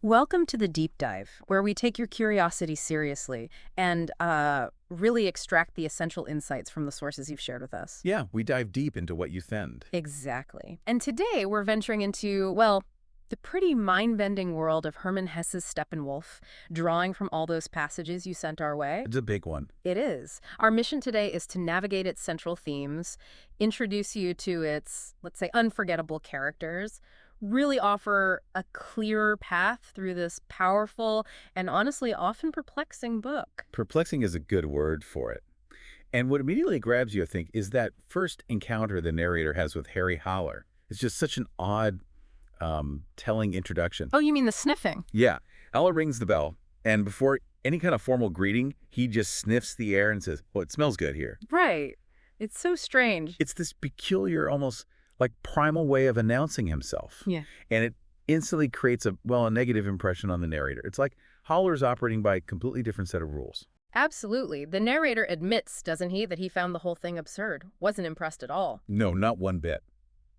Welcome to the deep dive, where we take your curiosity seriously and really extract the essential insights from the sources you've shared with us. Yeah, we dive deep into what you send. Exactly. And today we're venturing into, well, the pretty mind-bending world of Hermann Hesse's Steppenwolf, drawing from all those passages you sent our way. It's a big one. It is. Our mission today is to navigate its central themes, introduce you to its, let's say, unforgettable characters, really offer a clearer path through this powerful and honestly often perplexing book. Perplexing is a good word for it. And what immediately grabs you, I think, is that first encounter the narrator has with Harry Haller. It's just such an odd, telling introduction. Oh, you mean the sniffing? Yeah, Haller rings the bell, and before any kind of formal greeting, he just sniffs the air and says, "Well, it smells good here." Right. It's so strange. It's this peculiar, almost like primal way of announcing himself. Yeah. And it instantly creates a negative impression on the narrator. It's like Haller's operating by a completely different set of rules. Absolutely. The narrator admits, doesn't he, that he found the whole thing absurd. Wasn't impressed at all. No, not one bit.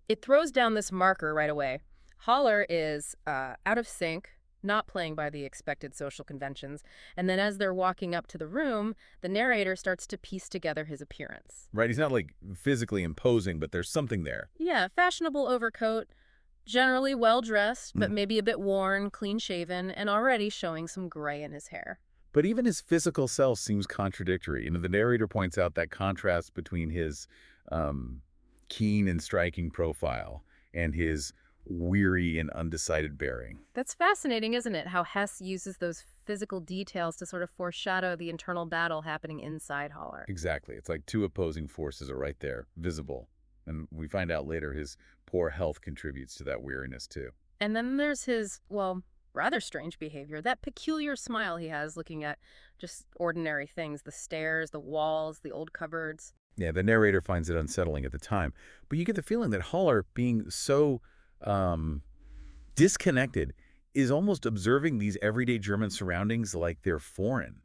It throws down this marker right away. Haller is out of sync, not playing by the expected social conventions, and then as they're walking up to the room, the narrator starts to piece together his appearance. Right? He's not like physically imposing, but there's something there. Yeah, fashionable overcoat, generally well-dressed, but maybe a bit worn, clean-shaven, and already showing some gray in his hair. But even his physical self seems contradictory. The narrator points out that contrast between his keen and striking profile and his weary and undecided bearing. That's fascinating, isn't it? How Hesse uses those physical details to sort of foreshadow the internal battle happening inside Haller. Exactly. It's like two opposing forces are right there, visible. And we find out later his poor health contributes to that weariness too. And then there's his, well, rather strange behavior. That peculiar smile he has looking at just ordinary things, the stairs, the walls, the old cupboards. Yeah, the narrator finds it unsettling at the time. But you get the feeling that Haller, being so disconnected, is almost observing these everyday German surroundings like they're foreign.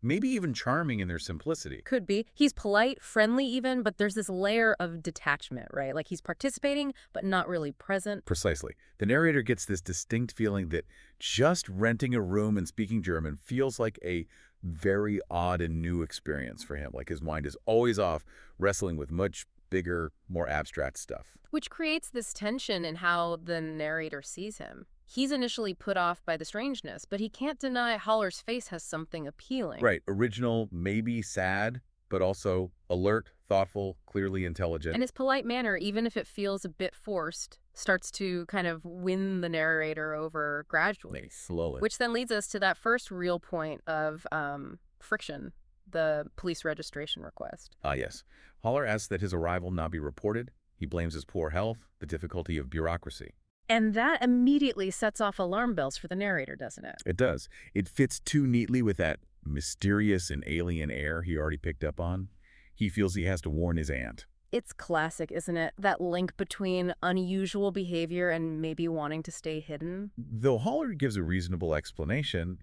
Maybe even charming in their simplicity. Could be. He's polite, friendly even, but there's this layer of detachment, right? Like he's participating, but not really present. Precisely. The narrator gets this distinct feeling that just renting a room and speaking German feels like a very odd and new experience for him. Like his mind is always off, wrestling with much bigger, more abstract stuff. Which creates this tension in how the narrator sees him. He's initially put off by the strangeness, but he can't deny Haller's face has something appealing. Right. Original, maybe sad, but also alert, thoughtful, clearly intelligent. And his polite manner, even if it feels a bit forced, starts to kind of win the narrator over gradually. Slowly. Which then leads us to that first real point of friction, the police registration request. Yes. Haller asks that his arrival not be reported. He blames his poor health, the difficulty of bureaucracy. And that immediately sets off alarm bells for the narrator, doesn't it? It does. It fits too neatly with that mysterious and alien air he already picked up on. He feels he has to warn his aunt. It's classic, isn't it? That link between unusual behavior and maybe wanting to stay hidden. Though Haller gives a reasonable explanation,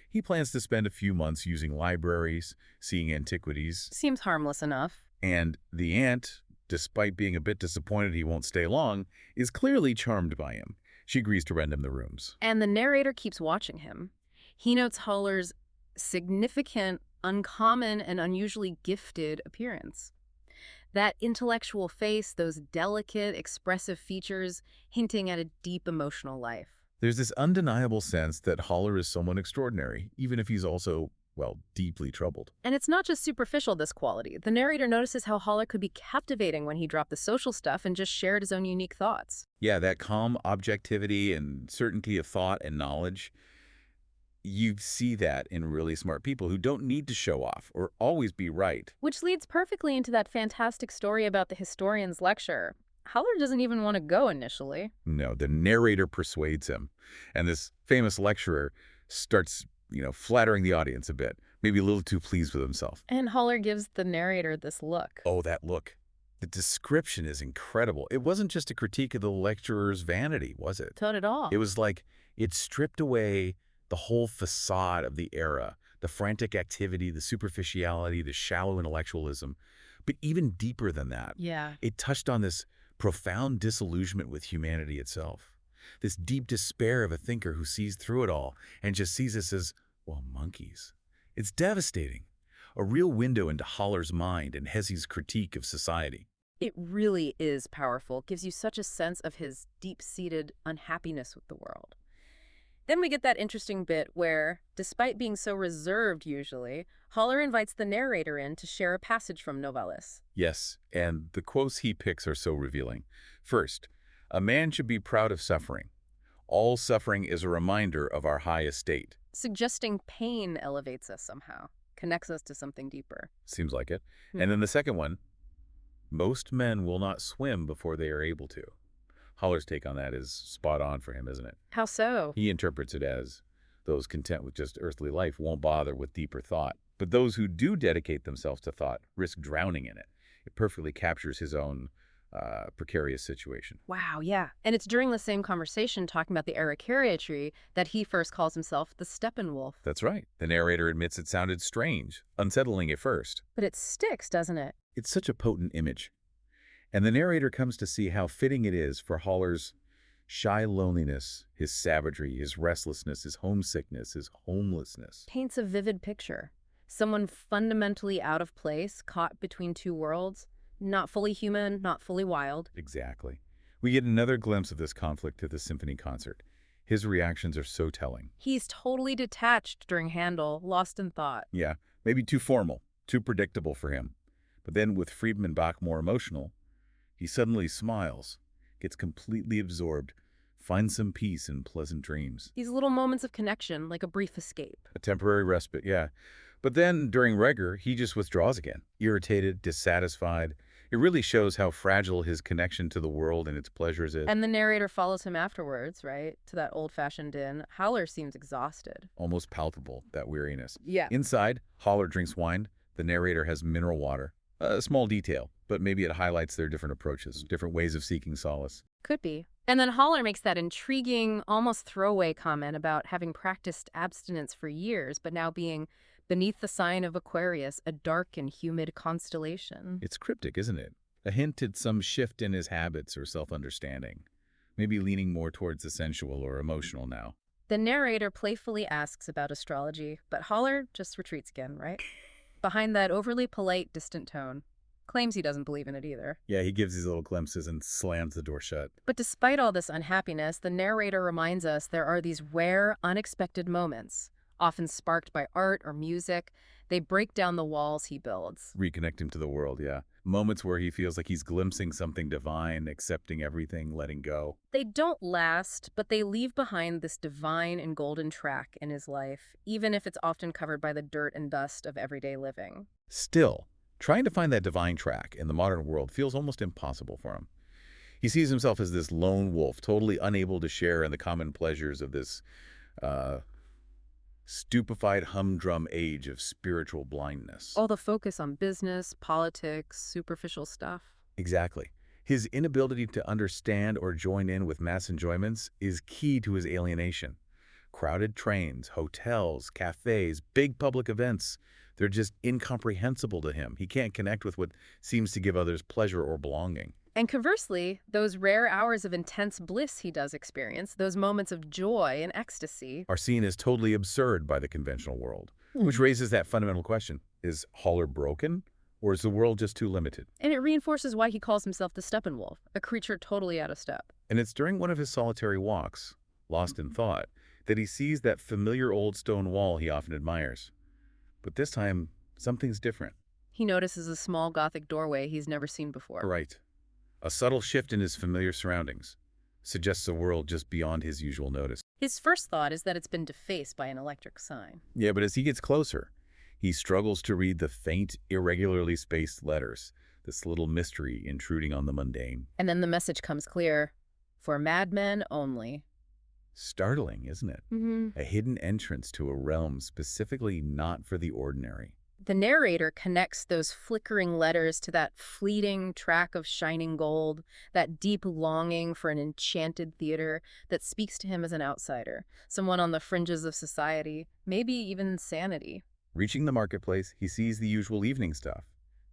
he plans to spend a few months using libraries, seeing antiquities. Seems harmless enough. And the aunt, despite being a bit disappointed he won't stay long, is clearly charmed by him. She agrees to rent him the rooms. And the narrator keeps watching him. He notes Haller's significant, uncommon, and unusually gifted appearance. That intellectual face, those delicate, expressive features, hinting at a deep emotional life. There's this undeniable sense that Haller is someone extraordinary, even if he's also, well, deeply troubled. And it's not just superficial, this quality. The narrator notices how Haller could be captivating when he dropped the social stuff and just shared his own unique thoughts. Yeah, that calm objectivity and certainty of thought and knowledge, you see that in really smart people who don't need to show off or always be right. Which leads perfectly into that fantastic story about the historian's lecture. Haller doesn't even want to go initially. No, the narrator persuades him. And this famous lecturer starts flattering the audience a bit, maybe a little too pleased with himself. And Haller gives the narrator this look. Oh, that look. The description is incredible. It wasn't just a critique of the lecturer's vanity, was it? Not at all. It was like it stripped away the whole facade of the era, the frantic activity, the superficiality, the shallow intellectualism. But even deeper than that, Yeah. it touched on this profound disillusionment with humanity itself. this deep despair of a thinker who sees through it all and just sees us as, well, monkeys. It's devastating. A real window into Haller's mind and Hesse's critique of society. It really is powerful. It gives you such a sense of his deep-seated unhappiness with the world. Then we get that interesting bit where, despite being so reserved usually, Haller invites the narrator in to share a passage from Novalis. Yes, and the quotes he picks are so revealing. First, a man should be proud of suffering. All suffering is a reminder of our high estate. Suggesting pain elevates us somehow, connects us to something deeper. Seems like it. And then the second one, most men will not swim before they are able to. Haller's take on that is spot on for him, isn't it? How so? He interprets it as those content with just earthly life won't bother with deeper thought. But those who do dedicate themselves to thought risk drowning in it. It perfectly captures his own precarious situation. Wow, yeah. And it's during the same conversation talking about the Araucariatry that he first calls himself the Steppenwolf. That's right. The narrator admits it sounded strange, unsettling at first. But it sticks, doesn't it? It's such a potent image. And the narrator comes to see how fitting it is for Haller's shy loneliness, his savagery, his restlessness, his homesickness, his homelessness. Paints a vivid picture. Someone fundamentally out of place, caught between two worlds, not fully human, not fully wild. Exactly. We get another glimpse of this conflict at the symphony concert. His reactions are so telling. He's totally detached during Handel, lost in thought. Yeah, maybe too formal, too predictable for him. But then with Friedman Bach more emotional, he suddenly smiles, gets completely absorbed, finds some peace in pleasant dreams. These little moments of connection, like a brief escape. A temporary respite, yeah. But then, during Reger, he just withdraws again, irritated, dissatisfied. It really shows how fragile his connection to the world and its pleasures is. And the narrator follows him afterwards, right, to that old-fashioned inn. Haller seems exhausted. Almost palpable, that weariness. Yeah. Inside, Haller drinks wine. The narrator has mineral water. A small detail, but maybe it highlights their different approaches, different ways of seeking solace. Could be. And then Haller makes that intriguing, almost throwaway comment about having practiced abstinence for years, but now being beneath the sign of Aquarius, a dark and humid constellation. It's cryptic, isn't it? A hint at some shift in his habits or self-understanding. Maybe leaning more towards the sensual or emotional now. The narrator playfully asks about astrology, but Haller just retreats again, right? Behind that overly polite, distant tone. Claims he doesn't believe in it either. Yeah, he gives these little glimpses and slams the door shut. But despite all this unhappiness, the narrator reminds us there are these rare, unexpected moments, often sparked by art or music. They break down the walls he builds. Reconnect him to the world, yeah. Moments where he feels like he's glimpsing something divine, accepting everything, letting go. They don't last, but they leave behind this divine and golden track in his life, even if it's often covered by the dirt and dust of everyday living. Still, trying to find that divine track in the modern world feels almost impossible for him. He sees himself as this lone wolf, totally unable to share in the common pleasures of this stupefied humdrum age of spiritual blindness. All the focus on business, politics, superficial stuff. Exactly. His inability to understand or join in with mass enjoyments is key to his alienation. Crowded trains, hotels, cafes, big public events, they're just incomprehensible to him. He can't connect with what seems to give others pleasure or belonging. And conversely, those rare hours of intense bliss he does experience, those moments of joy and ecstasy, are seen as totally absurd by the conventional world, which raises that fundamental question. Is Haller broken, or is the world just too limited? And it reinforces why he calls himself the Steppenwolf, a creature totally out of step. And it's during one of his solitary walks, lost in thought, that he sees that familiar old stone wall he often admires. But this time, something's different. He notices a small Gothic doorway he's never seen before. Right. A subtle shift in his familiar surroundings suggests a world just beyond his usual notice. His first thought is that it's been defaced by an electric sign. Yeah, but as he gets closer, he struggles to read the faint, irregularly spaced letters, this little mystery intruding on the mundane. And then the message comes clear, for madmen only. Startling, isn't it? A hidden entrance to a realm specifically not for the ordinary. The narrator connects those flickering letters to that fleeting track of shining gold, that deep longing for an enchanted theater that speaks to him as an outsider, someone on the fringes of society, maybe even sanity. Reaching the marketplace, he sees the usual evening stuff.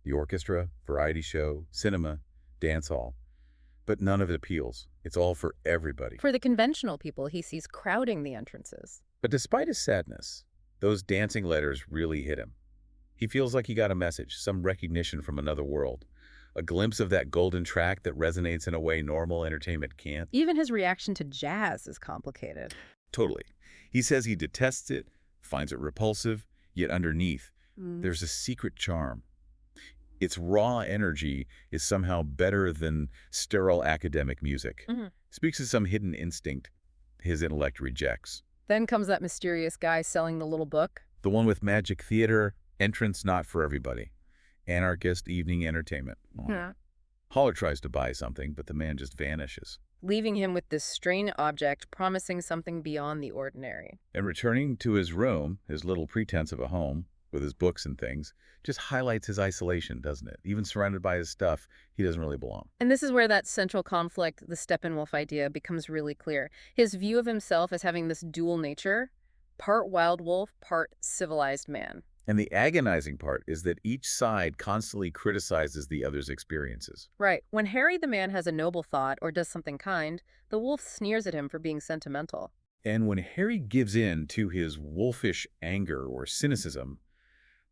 The orchestra, variety show, cinema, dance hall. But none of it appeals. It's all for everybody. For the conventional people he sees crowding the entrances. But despite his sadness, those dancing letters really hit him. He feels like he got a message, some recognition from another world. A glimpse of that golden track that resonates in a way normal entertainment can't. Even his reaction to jazz is complicated. Totally. He says he detests it, finds it repulsive, yet underneath, Mm. there's a secret charm. Its raw energy is somehow better than sterile academic music. Mhm. Speaks to some hidden instinct his intellect rejects. Then comes that mysterious guy selling the little book. The one with magic theater, entrance not for everybody. Anarchist evening entertainment. Yeah. Holler tries to buy something, but the man just vanishes. Leaving him with this strange object promising something beyond the ordinary. And returning to his room, his little pretense of a home, with his books and things, just highlights his isolation, doesn't it? Even surrounded by his stuff, he doesn't really belong. And this is where that central conflict, the Steppenwolf idea, becomes really clear. His view of himself as having this dual nature, part wild wolf, part civilized man. And the agonizing part is that each side constantly criticizes the other's experiences. Right. When Harry the man has a noble thought or does something kind, the wolf sneers at him for being sentimental. And when Harry gives in to his wolfish anger or cynicism,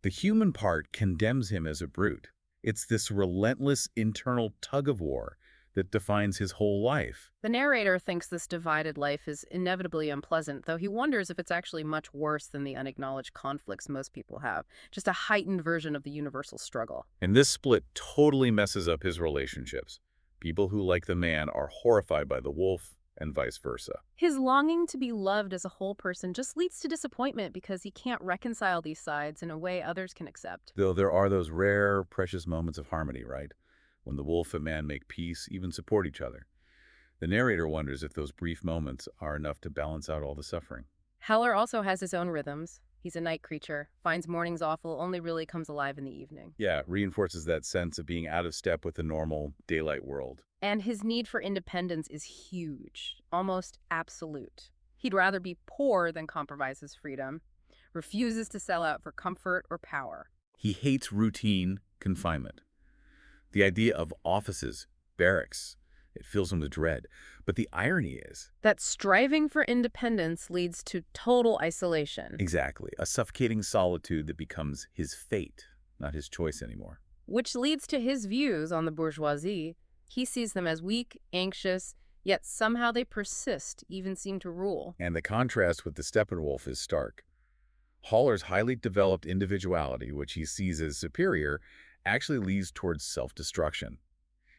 the human part condemns him as a brute. It's this relentless internal tug-of-war that defines his whole life. The narrator thinks this divided life is inevitably unpleasant, though he wonders if it's actually much worse than the unacknowledged conflicts most people have, just a heightened version of the universal struggle. And this split totally messes up his relationships. People who like the man are horrified by the wolf, and vice versa. His longing to be loved as a whole person just leads to disappointment because he can't reconcile these sides in a way others can accept. Though there are those rare, precious moments of harmony, right? When the wolf and man make peace, even support each other. The narrator wonders if those brief moments are enough to balance out all the suffering. Howler also has his own rhythms. He's a night creature, finds mornings awful, only really comes alive in the evening. Yeah, reinforces that sense of being out of step with the normal daylight world. And his need for independence is huge, almost absolute. He'd rather be poor than compromise his freedom, refuses to sell out for comfort or power. He hates routine confinement. The idea of offices, barracks, it fills him with dread. But the irony is that striving for independence leads to total isolation. Exactly. A suffocating solitude that becomes his fate, not his choice anymore. Which leads to his views on the bourgeoisie. He sees them as weak, anxious, yet somehow they persist, even seem to rule. And the contrast with the Steppenwolf is stark. Haller's highly developed individuality, which he sees as superior, actually leads towards self-destruction.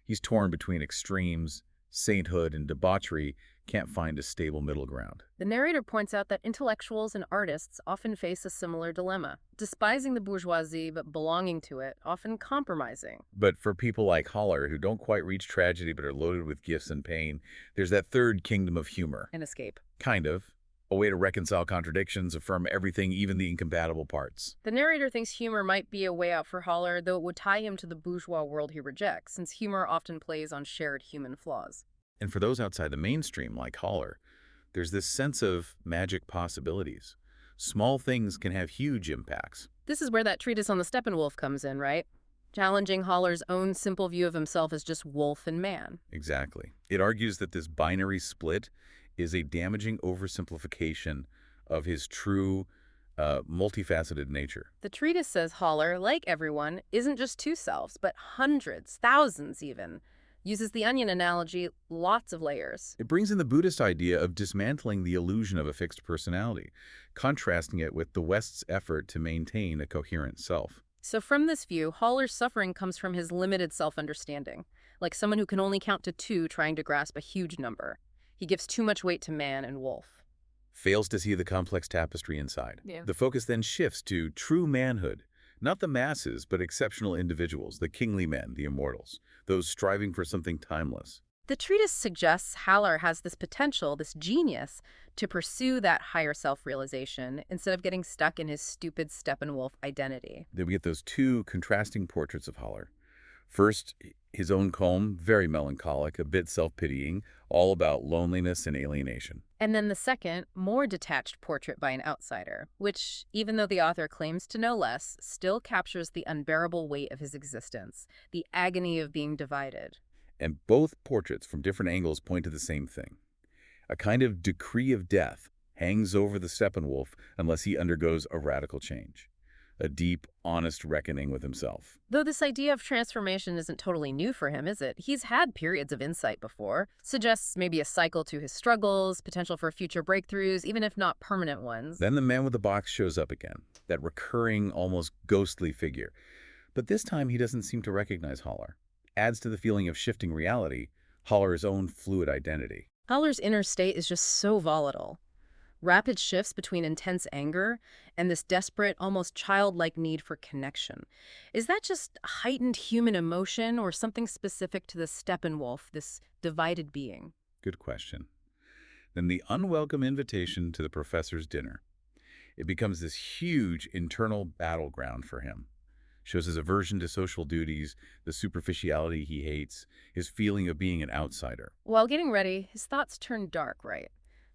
He's torn between extremes, sainthood and debauchery, can't find a stable middle ground. The narrator points out that intellectuals and artists often face a similar dilemma, despising the bourgeoisie but belonging to it, often compromising. But for people like Haller, who don't quite reach tragedy but are loaded with gifts and pain, there's that third kingdom of humor. An escape. Kind of. A way to reconcile contradictions, affirm everything, even the incompatible parts. The narrator thinks humor might be a way out for Haller, though it would tie him to the bourgeois world he rejects, since humor often plays on shared human flaws. And for those outside the mainstream, like Haller, there's this sense of magic possibilities. Small things can have huge impacts. This is where that treatise on the Steppenwolf comes in, right? Challenging Haller's own simple view of himself as just wolf and man. Exactly. It argues that this binary split is a damaging oversimplification of his true, multifaceted nature. The treatise says Haller, like everyone, isn't just two selves, but hundreds, thousands even. Uses the onion analogy, lots of layers. It brings in the Buddhist idea of dismantling the illusion of a fixed personality, contrasting it with the West's effort to maintain a coherent self. So from this view, Haller's suffering comes from his limited self-understanding, like someone who can only count to 2 trying to grasp a huge number. He gives too much weight to man and wolf. Fails to see the complex tapestry inside. Yeah. The focus then shifts to true manhood, not the masses, but exceptional individuals, the kingly men, the immortals, those striving for something timeless. The treatise suggests Haller has this potential, this genius, to pursue that higher self-realization instead of getting stuck in his stupid Steppenwolf identity. Then we get those 2 contrasting portraits of Haller. First, his own calm, very melancholic, a bit self-pitying, all about loneliness and alienation. And then the second, more detached portrait by an outsider, which, even though the author claims to know less, still captures the unbearable weight of his existence, the agony of being divided. And both portraits from different angles point to the same thing. A kind of decree of death hangs over the Steppenwolf unless he undergoes a radical change. A deep, honest reckoning with himself. Though this idea of transformation isn't totally new for him, is it? He's had periods of insight before. Suggests maybe a cycle to his struggles, potential for future breakthroughs, even if not permanent ones. Then the man with the box shows up again, that recurring, almost ghostly figure. But this time he doesn't seem to recognize Haller. Adds to the feeling of shifting reality, Haller's own fluid identity. Haller's inner state is just so volatile. Rapid shifts between intense anger and this desperate, almost childlike need for connection. Is that just heightened human emotion or something specific to the Steppenwolf, this divided being? Good question. Then the unwelcome invitation to the professor's dinner. It becomes this huge internal battleground for him. Shows his aversion to social duties, the superficiality he hates, his feeling of being an outsider. While getting ready, his thoughts turn dark, right?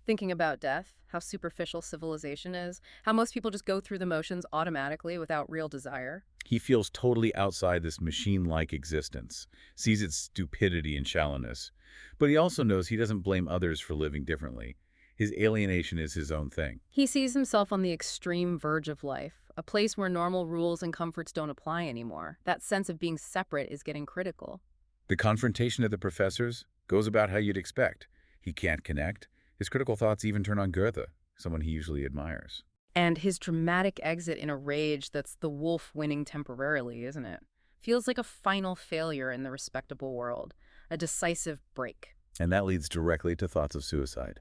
Thinking about death, how superficial civilization is, how most people just go through the motions automatically without real desire. He feels totally outside this machine-like existence, sees its stupidity and shallowness. But he also knows he doesn't blame others for living differently. His alienation is his own thing. He sees himself on the extreme verge of life, a place where normal rules and comforts don't apply anymore. That sense of being separate is getting critical. The confrontation of the professors goes about how you'd expect. He can't connect. His critical thoughts even turn on Goethe, someone he usually admires. And his dramatic exit in a rage that's the wolf winning temporarily, isn't it? Feels like a final failure in the respectable world, a decisive break. And that leads directly to thoughts of suicide.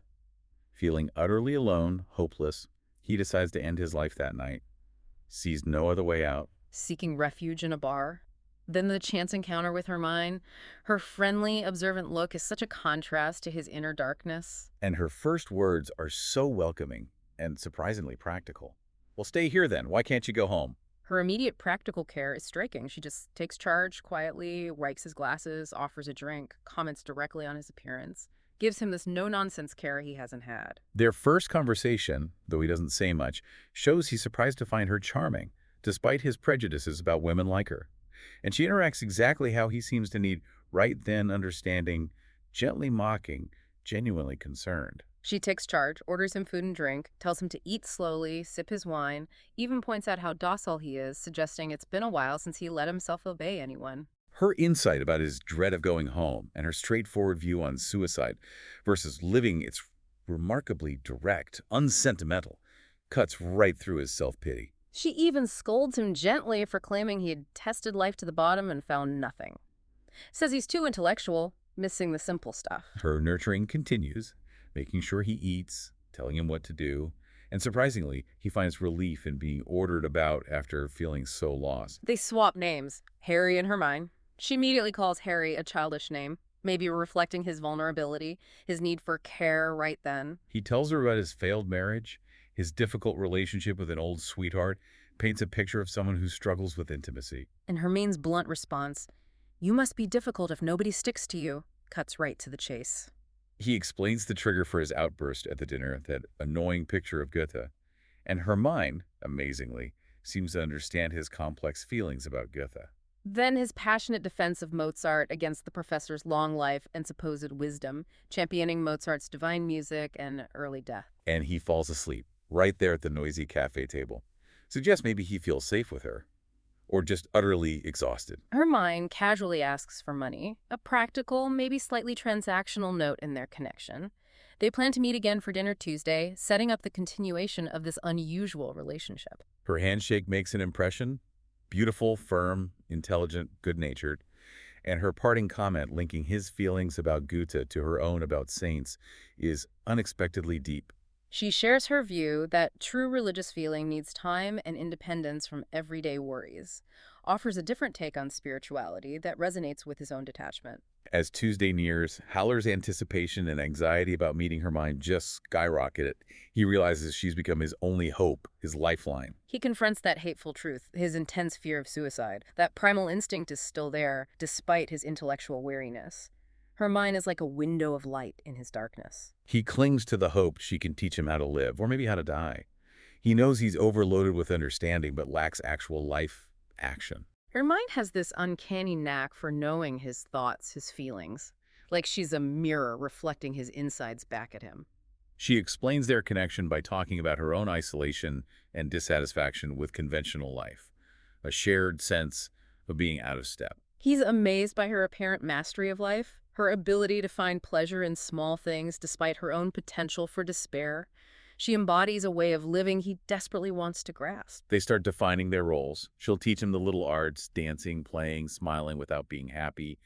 Feeling utterly alone, hopeless, he decides to end his life that night, sees no other way out. Seeking refuge in a bar. Then the chance encounter with Hermann. Her friendly, observant look is such a contrast to his inner darkness. And her first words are so welcoming and surprisingly practical. Well, stay here then. Why can't you go home? Her immediate practical care is striking. She just takes charge quietly, wipes his glasses, offers a drink, comments directly on his appearance, gives him this no-nonsense care he hasn't had. Their first conversation, though he doesn't say much, shows he's surprised to find her charming, despite his prejudices about women like her. And she interacts exactly how he seems to need, right then, understanding, gently mocking, genuinely concerned. She takes charge, orders him food and drink, tells him to eat slowly, sip his wine, even points out how docile he is, suggesting it's been a while since he let himself obey anyone. Her insight about his dread of going home and her straightforward view on suicide versus living its remarkably direct, unsentimental, cuts right through his self-pity. She even scolds him gently for claiming he had tested life to the bottom and found nothing. Says he's too intellectual, missing the simple stuff. Her nurturing continues, making sure he eats, telling him what to do, and surprisingly, he finds relief in being ordered about after feeling so lost. They swap names, Harry and Hermione. She immediately calls Harry a childish name, maybe reflecting his vulnerability, his need for care right then. He tells her about his failed marriage, his difficult relationship with an old sweetheart, paints a picture of someone who struggles with intimacy. And Hermione's blunt response, "You must be difficult if nobody sticks to you," cuts right to the chase. He explains the trigger for his outburst at the dinner, that annoying picture of Goethe. And Hermann, amazingly, seems to understand his complex feelings about Goethe. Then his passionate defense of Mozart against the professor's long life and supposed wisdom, championing Mozart's divine music and early death. And he falls asleep, right there at the noisy cafe table. Suggests maybe he feels safe with her, or just utterly exhausted. Hermione casually asks for money, a practical, maybe slightly transactional note in their connection. They plan to meet again for dinner Tuesday, setting up the continuation of this unusual relationship. Her handshake makes an impression. Beautiful, firm, intelligent, good-natured. And her parting comment linking his feelings about Goethe to her own about saints is unexpectedly deep. She shares her view that true religious feeling needs time and independence from everyday worries, offers a different take on spirituality that resonates with his own detachment. As Tuesday nears, Haller's anticipation and anxiety about meeting Hermione just skyrocket. He realizes she's become his only hope, his lifeline. He confronts that hateful truth, his intense fear of suicide. That primal instinct is still there, despite his intellectual weariness. Her mind is like a window of light in his darkness. He clings to the hope she can teach him how to live, or maybe how to die. He knows he's overloaded with understanding, but lacks actual life action. Her mind has this uncanny knack for knowing his thoughts, his feelings, like she's a mirror reflecting his insides back at him. She explains their connection by talking about her own isolation and dissatisfaction with conventional life, a shared sense of being out of step. He's amazed by her apparent mastery of life, her ability to find pleasure in small things despite her own potential for despair. She embodies a way of living he desperately wants to grasp. They start defining their roles. She'll teach him the little arts, dancing, playing, smiling without being happy.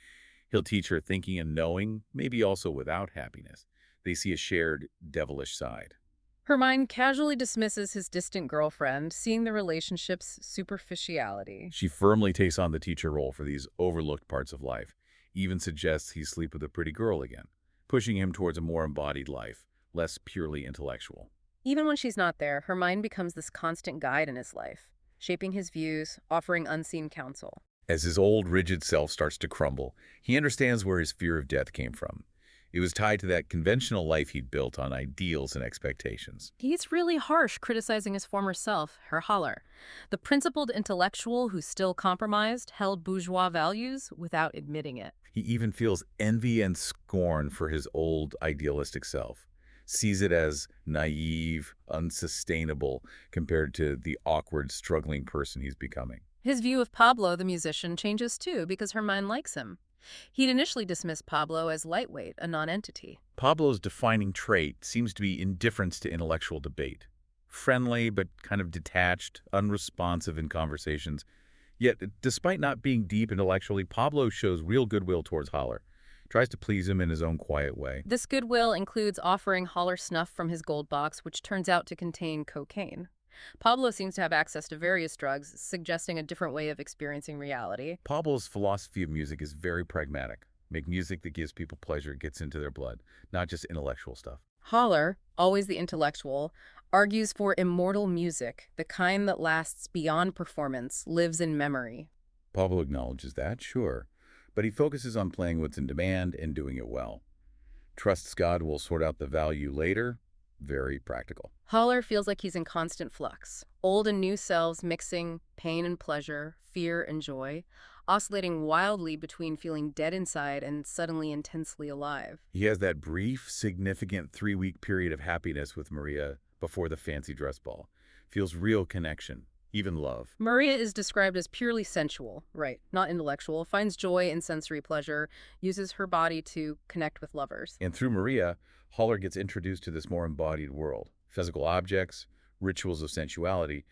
He'll teach her thinking and knowing, maybe also without happiness. They see a shared devilish side. Her mind casually dismisses his distant girlfriend, seeing the relationship's superficiality. She firmly takes on the teacher role for these overlooked parts of life, even suggests he sleep with a pretty girl again, pushing him towards a more embodied life, less purely intellectual. Even when she's not there, her mind becomes this constant guide in his life, shaping his views, offering unseen counsel. As his old, rigid self starts to crumble, he understands where his fear of death came from. It was tied to that conventional life he'd built on ideals and expectations. He's really harsh criticizing his former self, Herr Haller, the principled intellectual who still compromised, held bourgeois values without admitting it. He even feels envy and scorn for his old, idealistic self, sees it as naive, unsustainable compared to the awkward, struggling person he's becoming. His view of Pablo, the musician, changes too because Herman likes him. He'd initially dismissed Pablo as lightweight, a nonentity. Pablo's defining trait seems to be indifference to intellectual debate. Friendly, but kind of detached, unresponsive in conversations. Yet, despite not being deep intellectually, Pablo shows real goodwill towards Haller, tries to please him in his own quiet way. This goodwill includes offering Haller snuff from his gold box, which turns out to contain cocaine. Pablo seems to have access to various drugs, suggesting a different way of experiencing reality. Pablo's philosophy of music is very pragmatic. Make music that gives people pleasure, gets into their blood, not just intellectual stuff. Haller, always the intellectual, argues for immortal music, the kind that lasts beyond performance, lives in memory. Pablo acknowledges that, sure, but he focuses on playing what's in demand and doing it well. Trusts God will sort out the value later. Very practical. Haller feels like he's in constant flux, old and new selves mixing pain and pleasure, fear and joy, oscillating wildly between feeling dead inside and suddenly intensely alive. He has that brief, significant 3-week period of happiness with Maria before the fancy dress ball. Feels real connection, even love. Maria is described as purely sensual, right, not intellectual, finds joy in sensory pleasure, uses her body to connect with lovers. And through Maria, Haller gets introduced to this more embodied world. Physical objects, rituals of sensuality,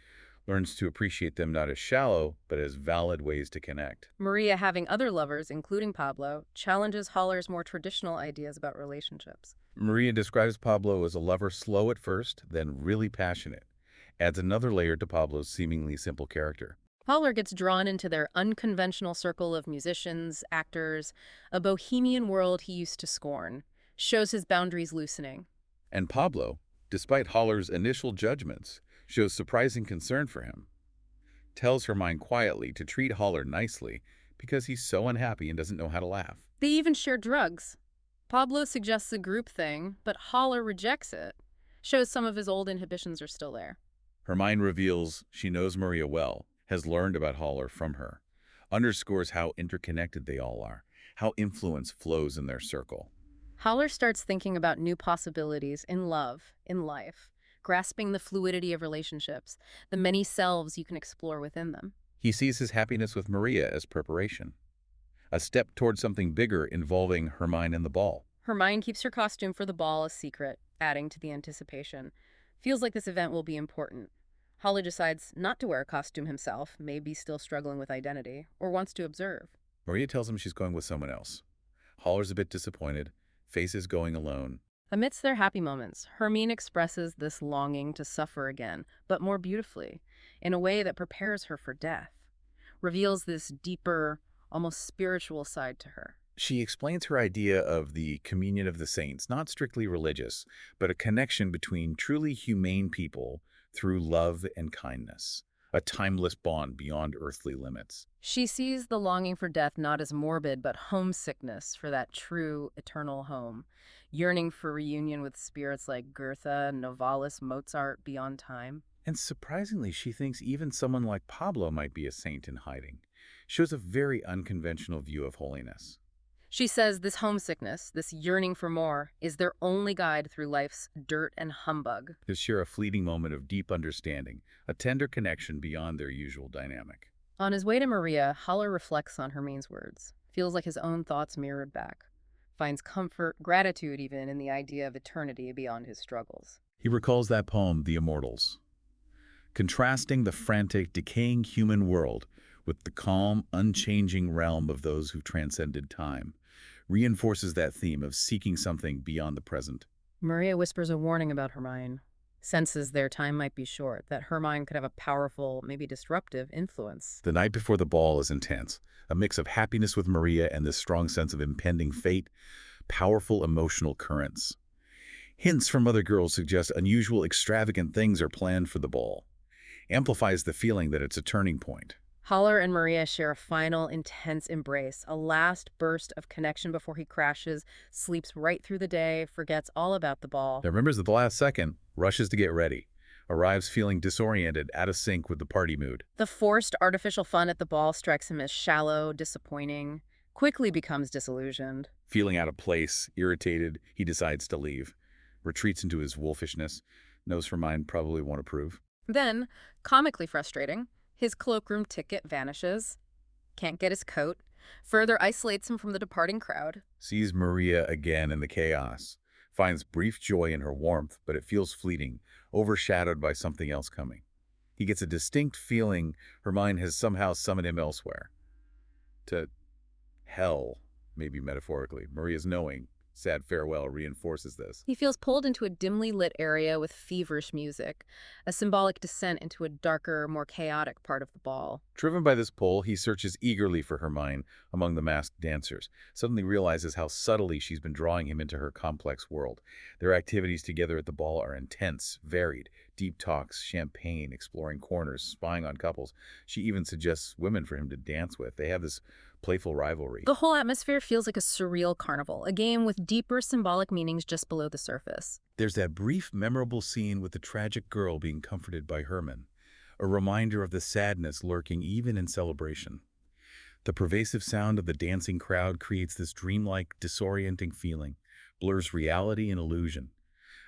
learns to appreciate them not as shallow, but as valid ways to connect. Maria, having other lovers, including Pablo, challenges Haller's more traditional ideas about relationships. Maria describes Pablo as a lover slow at first, then really passionate. Adds another layer to Pablo's seemingly simple character. Haller gets drawn into their unconventional circle of musicians, actors, a bohemian world he used to scorn, shows his boundaries loosening. And Pablo, despite Haller's initial judgments, shows surprising concern for him. Tells Herman quietly to treat Haller nicely because he's so unhappy and doesn't know how to laugh. They even share drugs. Pablo suggests a group thing, but Haller rejects it. Shows some of his old inhibitions are still there. Herman reveals she knows Maria well, has learned about Haller from her, underscores how interconnected they all are, how influence flows in their circle. Haller starts thinking about new possibilities in love, in life, grasping the fluidity of relationships, the many selves you can explore within them. He sees his happiness with Maria as preparation, a step toward something bigger involving Herman and the ball. Hermione keeps her costume for the ball a secret, adding to the anticipation. Feels like this event will be important. Haller decides not to wear a costume himself, maybe still struggling with identity, or wants to observe. Maria tells him she's going with someone else. Haller's a bit disappointed, faces going alone. Amidst their happy moments, Hermine expresses this longing to suffer again, but more beautifully, in a way that prepares her for death, reveals this deeper, almost spiritual side to her. She explains her idea of the communion of the saints, not strictly religious, but a connection between truly humane people through love and kindness, a timeless bond beyond earthly limits. She sees the longing for death not as morbid, but homesickness for that true, eternal home, yearning for reunion with spirits like Goethe, Novalis, Mozart beyond time. And surprisingly, she thinks even someone like Pablo might be a saint in hiding. shows a very unconventional view of holiness. She says this homesickness, this yearning for more, is their only guide through life's dirt and humbug. They share a fleeting moment of deep understanding, a tender connection beyond their usual dynamic. On his way to Maria, Haller reflects on Hermine's words, feels like his own thoughts mirrored back, finds comfort, gratitude even, in the idea of eternity beyond his struggles. He recalls that poem, The Immortals, contrasting the frantic, decaying human world with the calm, unchanging realm of those who've transcended time, reinforces that theme of seeking something beyond the present. Maria whispers a warning about Hermione, senses their time might be short, that Hermione could have a powerful, maybe disruptive influence. The night before the ball is intense, a mix of happiness with Maria and this strong sense of impending fate, powerful emotional currents. Hints from other girls suggest unusual, extravagant things are planned for the ball. Amplifies the feeling that it's a turning point. Haller and Maria share a final, intense embrace, a last burst of connection before he crashes, sleeps right through the day, forgets all about the ball. He remembers at the last second, rushes to get ready, arrives feeling disoriented, out of sync with the party mood. The forced artificial fun at the ball strikes him as shallow, disappointing, quickly becomes disillusioned. Feeling out of place, irritated, he decides to leave. Retreats into his wolfishness, knows Hermione probably won't approve. Then, comically frustrating, his cloakroom ticket vanishes, can't get his coat, further isolates him from the departing crowd. Sees Maria again in the chaos. Finds brief joy in her warmth, but it feels fleeting, overshadowed by something else coming. He gets a distinct feeling Hermione has somehow summoned him elsewhere. To hell, maybe metaphorically. Maria's knowing, sad farewell reinforces this. He feels pulled into a dimly lit area with feverish music, a symbolic descent into a darker, more chaotic part of the ball. Driven by this pull, he searches eagerly for Hermione among the masked dancers, suddenly realizes how subtly she's been drawing him into her complex world. Their activities together at the ball are intense, varied, deep talks, champagne, exploring corners, spying on couples. She even suggests women for him to dance with. They have this playful rivalry. The whole atmosphere feels like a surreal carnival, a game with deeper symbolic meanings just below the surface. There's that brief, memorable scene with the tragic girl being comforted by Herman, a reminder of the sadness lurking even in celebration. The pervasive sound of the dancing crowd creates this dreamlike, disorienting feeling, blurs reality and illusion.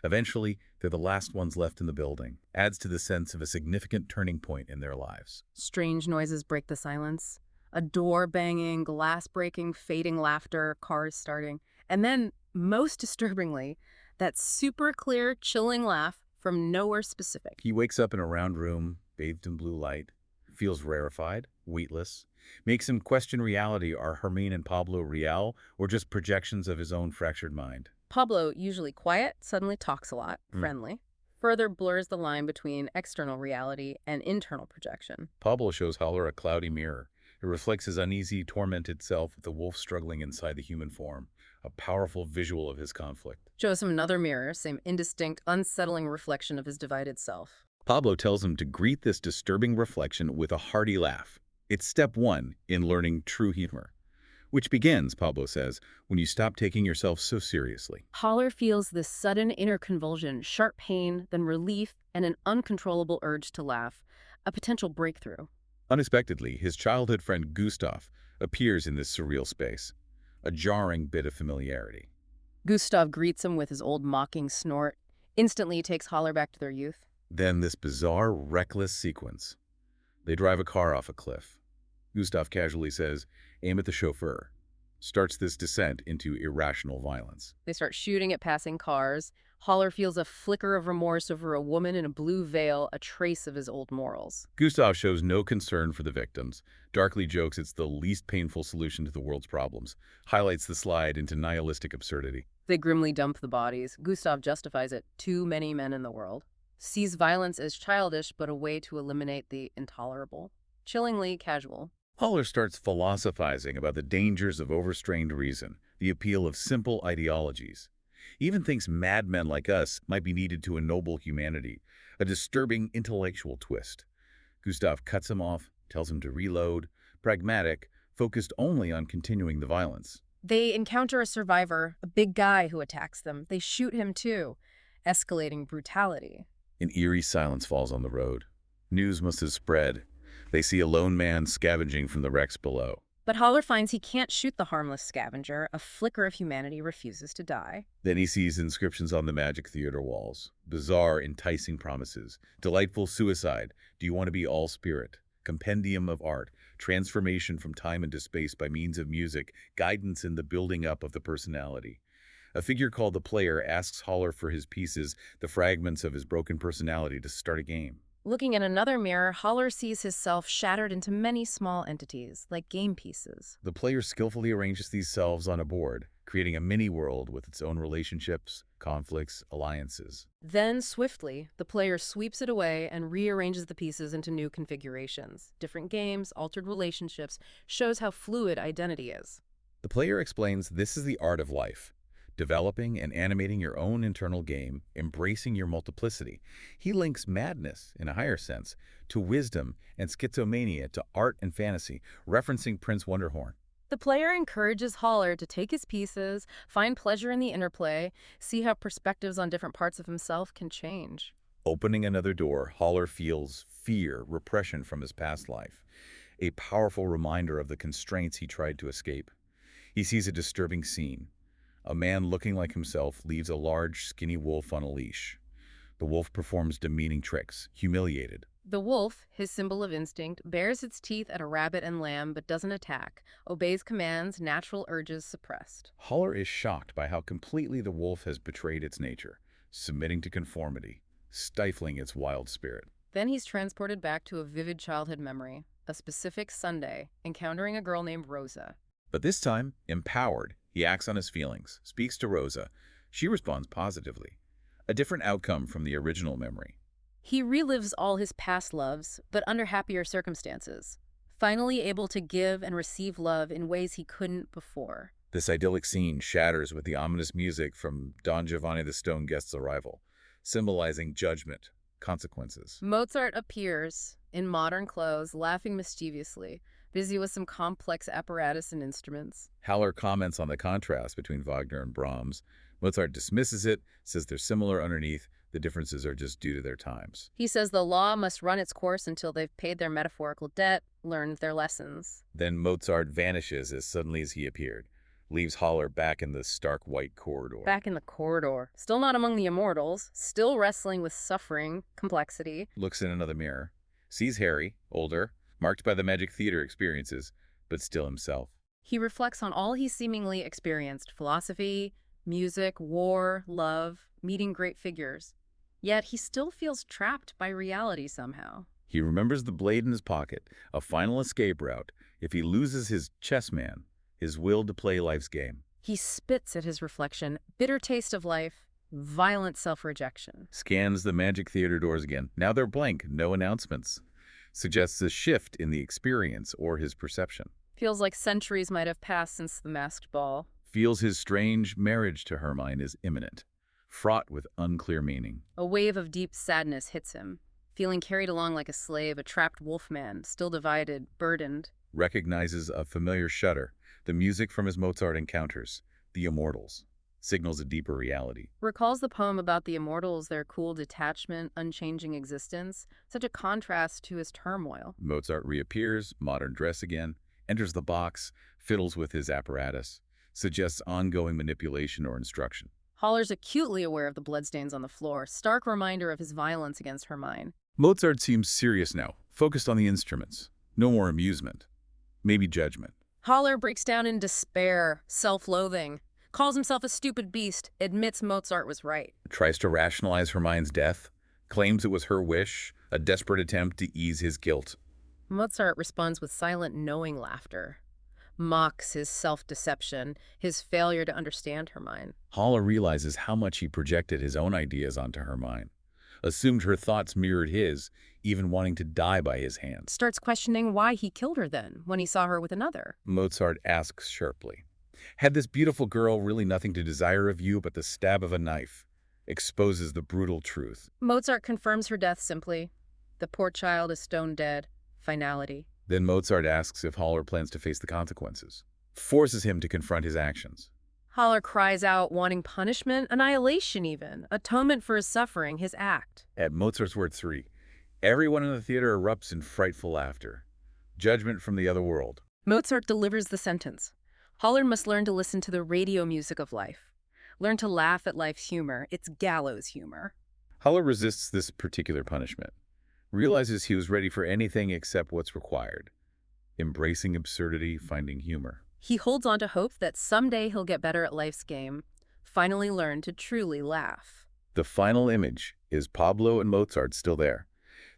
Eventually, they're the last ones left in the building, adds to the sense of a significant turning point in their lives. Strange noises break the silence. A door banging, glass breaking, fading laughter, cars starting. And then, most disturbingly, that super clear, chilling laugh from nowhere specific. He wakes up in a round room, bathed in blue light, feels rarefied, weightless, makes him question reality. Are Hermine and Pablo real, or just projections of his own fractured mind? Pablo, usually quiet, suddenly talks a lot, friendly. Further blurs the line between external reality and internal projection. Pablo shows Haller a cloudy mirror. It reflects his uneasy, tormented self with the wolf struggling inside the human form, a powerful visual of his conflict. Shows him another mirror, same indistinct, unsettling reflection of his divided self. Pablo tells him to greet this disturbing reflection with a hearty laugh. It's step one in learning true humor, which begins, Pablo says, when you stop taking yourself so seriously. Haller feels this sudden inner convulsion, sharp pain, then relief, and an uncontrollable urge to laugh, a potential breakthrough. Unexpectedly, his childhood friend Gustav appears in this surreal space, a jarring bit of familiarity. Gustav greets him with his old mocking snort. Instantly, he takes Haller back to their youth. Then this bizarre, reckless sequence. They drive a car off a cliff. Gustav casually says, "Aim at the chauffeur." Starts this descent into irrational violence. They start shooting at passing cars. Haller feels a flicker of remorse over a woman in a blue veil, a trace of his old morals. Gustav shows no concern for the victims, darkly jokes it's the least painful solution to the world's problems, highlights the slide into nihilistic absurdity. They grimly dump the bodies. Gustav justifies it. Too many men in the world. Sees violence as childish, but a way to eliminate the intolerable. Chillingly casual. Haller starts philosophizing about the dangers of overstrained reason, the appeal of simple ideologies. He even thinks madmen like us might be needed to ennoble humanity, a disturbing intellectual twist. Gustav cuts him off, tells him to reload, pragmatic, focused only on continuing the violence. They encounter a survivor, a big guy who attacks them. They shoot him too, escalating brutality. An eerie silence falls on the road. News must have spread. They see a lone man scavenging from the wrecks below. But Haller finds he can't shoot the harmless scavenger. A flicker of humanity refuses to die. Then he sees inscriptions on the magic theater walls. Bizarre, enticing promises. Delightful suicide. Do you want to be all spirit? Compendium of art. Transformation from time into space by means of music. Guidance in the building up of the personality. A figure called the Player asks Haller for his pieces, the fragments of his broken personality, to start a game. Looking in another mirror, Haller sees his self shattered into many small entities, like game pieces. The player skillfully arranges these selves on a board, creating a mini-world with its own relationships, conflicts, alliances. Then, swiftly, the player sweeps it away and rearranges the pieces into new configurations. Different games, altered relationships, shows how fluid identity is. The player explains this is the art of life. Developing and animating your own internal game, embracing your multiplicity. He links madness, in a higher sense, to wisdom and schizomania to art and fantasy, referencing Prince Wonderhorn. The player encourages Haller to take his pieces, find pleasure in the interplay, see how perspectives on different parts of himself can change. Opening another door, Haller feels fear, repression from his past life, a powerful reminder of the constraints he tried to escape. He sees a disturbing scene. A man looking like himself leaves a large, skinny wolf on a leash. The wolf performs demeaning tricks, humiliated. The wolf, his symbol of instinct, bares its teeth at a rabbit and lamb but doesn't attack, obeys commands, natural urges suppressed. Haller is shocked by how completely the wolf has betrayed its nature, submitting to conformity, stifling its wild spirit. Then he's transported back to a vivid childhood memory, a specific Sunday, encountering a girl named Rosa. But this time, empowered, he acts on his feelings, speaks to Rosa. She responds positively. A different outcome from the original memory. He relives all his past loves, but under happier circumstances, finally able to give and receive love in ways he couldn't before. This idyllic scene shatters with the ominous music from Don Giovanni the Stone Guest's arrival, symbolizing judgment, consequences. Mozart appears, in modern clothes, laughing mischievously, busy with some complex apparatus and instruments. Haller comments on the contrast between Wagner and Brahms. Mozart dismisses it, says they're similar underneath, the differences are just due to their times. He says the law must run its course until they've paid their metaphorical debt, learned their lessons. Then Mozart vanishes as suddenly as he appeared, leaves Haller back in the stark white corridor. Back in the corridor, still not among the immortals, still wrestling with suffering, complexity. Looks in another mirror, sees Harry, older, marked by the magic theater experiences, but still himself. He reflects on all he seemingly experienced: philosophy, music, war, love, meeting great figures. Yet he still feels trapped by reality somehow. He remembers the blade in his pocket, a final escape route, if he loses his chess man, his will to play life's game. He spits at his reflection, bitter taste of life, violent self-rejection. Scans the magic theater doors again. Now they're blank, no announcements. Suggests a shift in the experience or his perception. Feels like centuries might have passed since the masked ball. Feels his strange marriage to Hermann is imminent, fraught with unclear meaning. A wave of deep sadness hits him, feeling carried along like a slave, a trapped wolfman, still divided, burdened. Recognizes a familiar shudder, the music from his Mozart encounters, the immortals. Signals a deeper reality. Recalls the poem about the immortals, their cool detachment, unchanging existence, such a contrast to his turmoil. Mozart reappears, modern dress again, enters the box, fiddles with his apparatus, suggests ongoing manipulation or instruction. Haller's acutely aware of the bloodstains on the floor, stark reminder of his violence against Hermann. Mozart seems serious now, focused on the instruments. No more amusement. Maybe judgment. Haller breaks down in despair, self-loathing, calls himself a stupid beast, admits Mozart was right. Tries to rationalize Hermann's death, claims it was her wish, a desperate attempt to ease his guilt. Mozart responds with silent, knowing laughter, mocks his self-deception, his failure to understand Hermann. Haller realizes how much he projected his own ideas onto Hermann, assumed her thoughts mirrored his, even wanting to die by his hand. Starts questioning why he killed her then, when he saw her with another. Mozart asks sharply, "Had this beautiful girl really nothing to desire of you but the stab of a knife?" Exposes the brutal truth. Mozart confirms her death simply. The poor child is stone dead. Finality. Then Mozart asks if Haller plans to face the consequences, forces him to confront his actions. Haller cries out, wanting punishment, annihilation even, atonement for his suffering, his act. At Mozart's word 3, Everyone in the theater erupts in frightful laughter. Judgment from the other world. Mozart delivers the sentence. Haller must learn to listen to the radio music of life. Learn to laugh at life's humor, its gallows humor. Haller resists this particular punishment, realizes he was ready for anything except what's required, embracing absurdity, finding humor. He holds on to hope that someday he'll get better at life's game, finally learn to truly laugh. The final image is Pablo and Mozart still there.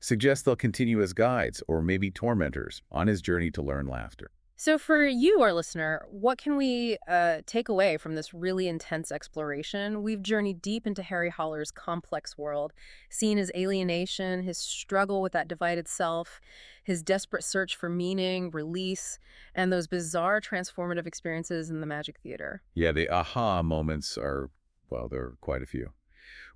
Suggests they'll continue as guides or maybe tormentors on his journey to learn laughter. So for you, our listener, what can we take away from this really intense exploration? We've journeyed deep into Harry Haller's complex world, seen his alienation, his struggle with that divided self, his desperate search for meaning, release, and those bizarre transformative experiences in the Magic Theater. Yeah, the aha moments are, well, there are quite a few.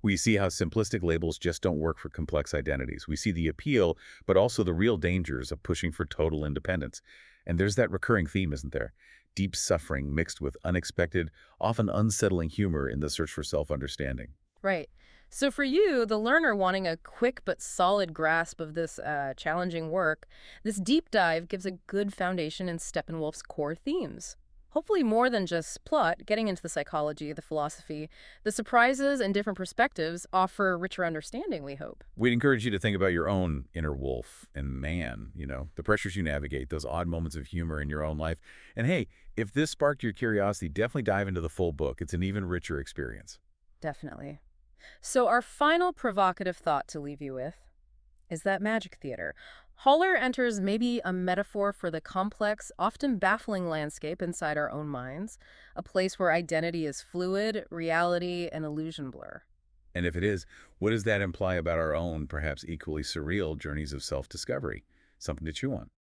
We see how simplistic labels just don't work for complex identities. We see the appeal, but also the real dangers of pushing for total independence. And there's that recurring theme, isn't there? Deep suffering mixed with unexpected, often unsettling humor in the search for self-understanding. Right. So for you, the learner wanting a quick but solid grasp of this challenging work, this deep dive gives a good foundation in Steppenwolf's core themes. Hopefully more than just plot, getting into the psychology, the philosophy, the surprises and different perspectives offer richer understanding, we hope. We'd encourage you to think about your own inner wolf and man, the pressures you navigate, those odd moments of humor in your own life. And hey, if this sparked your curiosity, definitely dive into the full book. It's an even richer experience. Definitely. So our final provocative thought to leave you with is that Magic Theater. Haller enters maybe a metaphor for the complex, often baffling landscape inside our own minds, a place where identity is fluid, reality and illusion blur. And if it is, what does that imply about our own, perhaps equally surreal, journeys of self-discovery? Something to chew on.